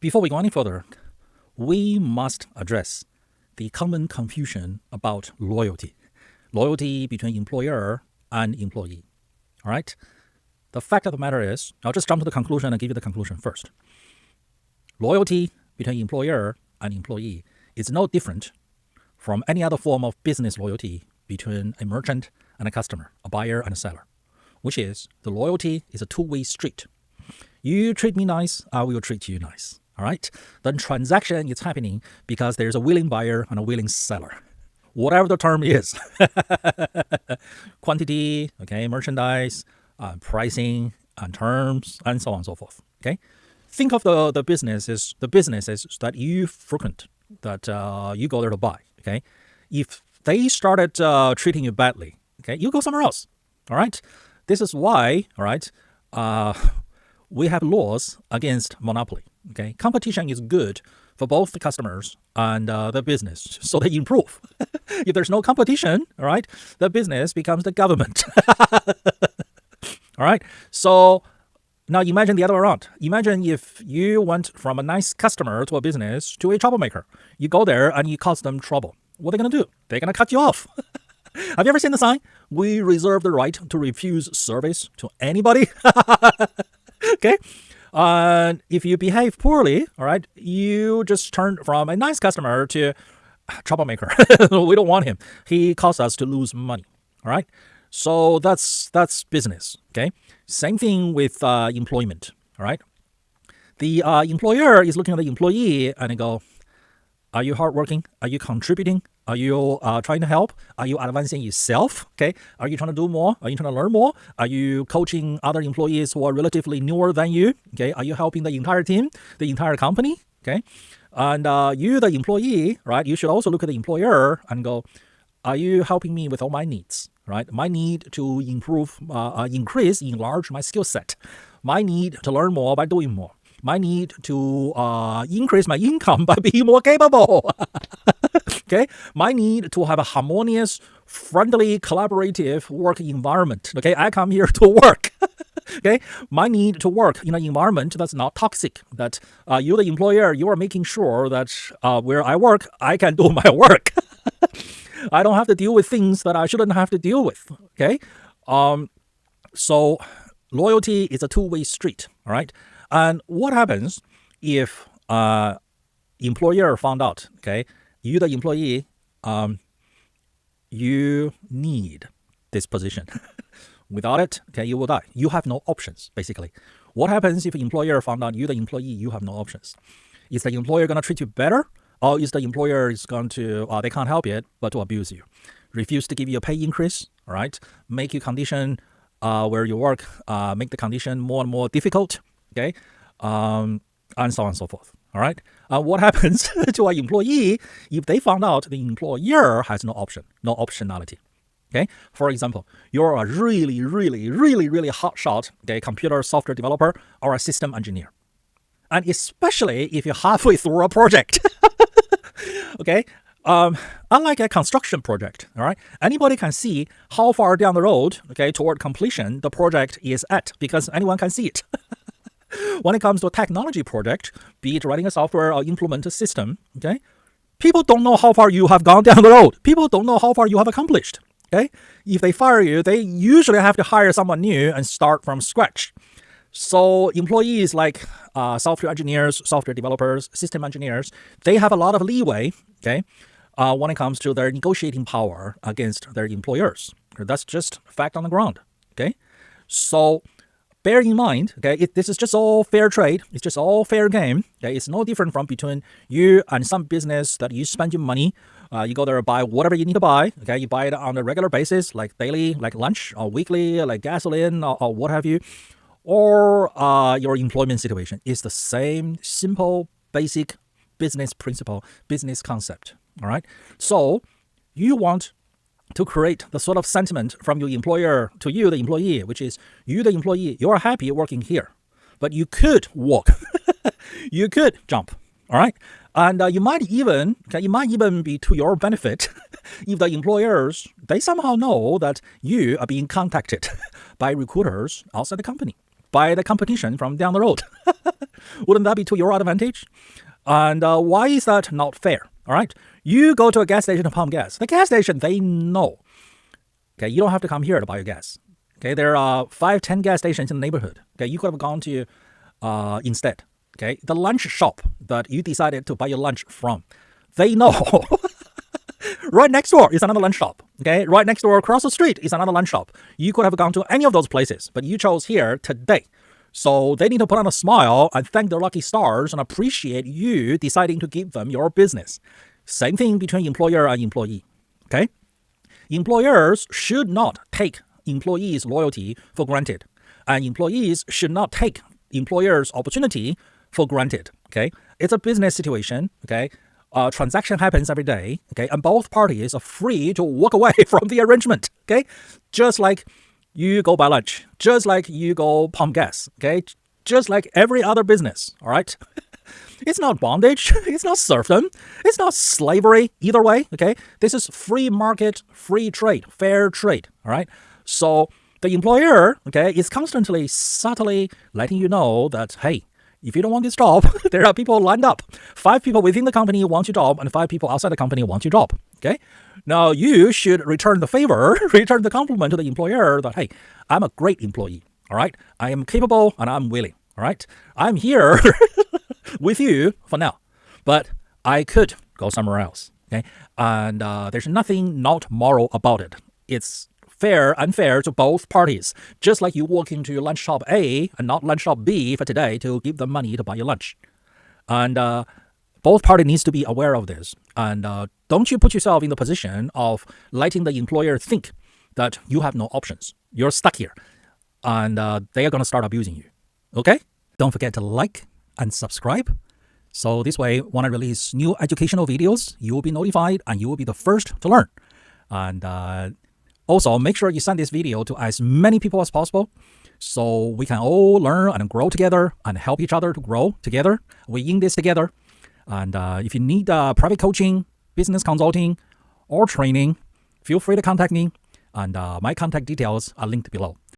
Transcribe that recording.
Before we go any further, we must address the common confusion about loyalty. Loyalty between employer and employee. All right? The fact of the matter is, I'll just jump to the conclusion and give you the conclusion first. Loyalty between employer and employee is no different from any other form of business loyalty between a merchant and a customer, a buyer and a seller, which is the loyalty is a two-way street. You treat me nice, I will treat you nice. All right? The transaction is happening because there's a willing buyer and a willing seller. Whatever the term is. Quantity, okay, merchandise, pricing, and terms, and so on and so forth. Okay? Think of the businesses that you frequent, that you go there to buy. Okay? If they started treating you badly, okay, you go somewhere else. All right? This is why, all right, we have laws against monopoly. Okay, competition is good for both the customers and the business, so they improve. If there's no competition, all right, the business becomes the government. All right, so now imagine the other way around. Imagine if you went from a nice customer to a business to a troublemaker. You go there and you cause them trouble. What are they going to do? They're going to cut you off. Have you ever seen the sign? We reserve the right to refuse service to anybody. Okay? If you behave poorly, all right, you just turn from a nice customer to troublemaker. We don't want him. He caused us to lose money. All right. So that's business. Okay. Same thing with employment. All right. The employer is looking at the employee and they go, are you hardworking? Are you contributing? Are you trying to help? Are you advancing yourself? Okay. Are you trying to do more? Are you trying to learn more? Are you coaching other employees who are relatively newer than you? Okay. Are you helping the entire team, the entire company? Okay. And you, the employee, right? You should also look at the employer and go, are you helping me with all my needs? Right? My need to improve, enlarge my skill set. My need to learn more by doing more. My need to increase my income by being more capable. Okay, my need to have a harmonious, friendly, collaborative work environment. Okay, I come here to work. Okay, my need to work in an environment that's not toxic. That you, the employer, you are making sure that where I work, I can do my work. I don't have to deal with things that I shouldn't have to deal with. Okay, so loyalty is a two-way street. All right, and what happens if employer found out? Okay. You, the employee, you need this position. Without it, okay, you will die. You have no options, basically. What happens if an employer found out you, the employee, you have no options? Is the employer going to treat you better? Or is the employer is going to, they can't help it, but to abuse you? Refuse to give you a pay increase, all right? Make you condition where you work, make the condition more and more difficult, okay? And so on and so forth. All right. What happens to an employee if they found out the employer has no optionality? Okay. For example, you're a really hotshot, okay, computer software developer or a system engineer, and especially if you're halfway through a project. Okay. Unlike a construction project, all right, anybody can see how far down the road, okay, toward completion the project is at because anyone can see it. When it comes to a technology project, be it writing a software or implement a system, okay, people don't know how far you have gone down the road. People don't know how far you have accomplished, okay? If they fire you, they usually have to hire someone new and start from scratch. So employees like software engineers, software developers, system engineers, they have a lot of leeway, okay, when it comes to their negotiating power against their employers. That's just fact on the ground, okay? So bear in mind, okay, this is just all fair trade. It's just all fair game. Okay, it's no different from between you and some business that you spend your money. You go there and buy whatever you need to buy. Okay, you buy it on a regular basis, like daily, like lunch, or weekly, like gasoline, or what have you. Or your employment situation is the same simple, basic business principle, business concept. All right. So you want to create the sort of sentiment from your employer to you, the employee, which is you, the employee, you're happy working here, but you could walk, you could jump, all right? And it might even be to your benefit if the employers, they somehow know that you are being contacted by recruiters outside the company. by the competition from down the road. Wouldn't that be to your advantage? And why is that not fair? All right. You go to a gas station to pump gas. The gas station, they know. Okay, you don't have to come here to buy your gas. Okay, there are 5-10 gas stations in the neighborhood. Okay, you could have gone to instead. Okay, the lunch shop that you decided to buy your lunch from, they know. Right next door is another lunch shop. Okay, right next door across the street is another lunch shop. You could have gone to any of those places, but you chose here today. So they need to put on a smile and thank their lucky stars and appreciate you deciding to give them your business. Same thing between employer and employee. Okay, employers should not take employees' loyalty for granted, and employees should not take employers' opportunity for granted. Okay, it's a business situation. Okay, transaction happens every day. Okay, and both parties are free to walk away from the arrangement. Okay, just like you go buy lunch, just like you go pump gas. Okay, just like every other business. All right. It's not bondage. It's not serfdom. It's not slavery either way. Okay, this is free market, free trade, fair trade. All right. So the employer, okay, is constantly, subtly letting you know that, hey, if you don't want this job, there are people lined up. 5 people within the company want your job, and 5 people outside the company want your job. Okay. Now you should return the favor, return the compliment to the employer that, hey, I'm a great employee. All right. I am capable and I'm willing. All right. I'm here with you for now, but I could go somewhere else. Okay. And there's nothing not moral about it. It's unfair to both parties. Just like you walk into lunch shop A and not lunch shop B for today to give them money to buy your lunch. And both parties needs to be aware of this. And don't you put yourself in the position of letting the employer think that you have no options. You're stuck here. And they are going to start abusing you. Okay? Don't forget to like and subscribe. So this way, when I release new educational videos, you will be notified and you will be the first to learn. And also, make sure you send this video to as many people as possible so we can all learn and grow together and help each other to grow together. We're in this together. And if you need private coaching, business consulting, or training, feel free to contact me. And my contact details are linked below.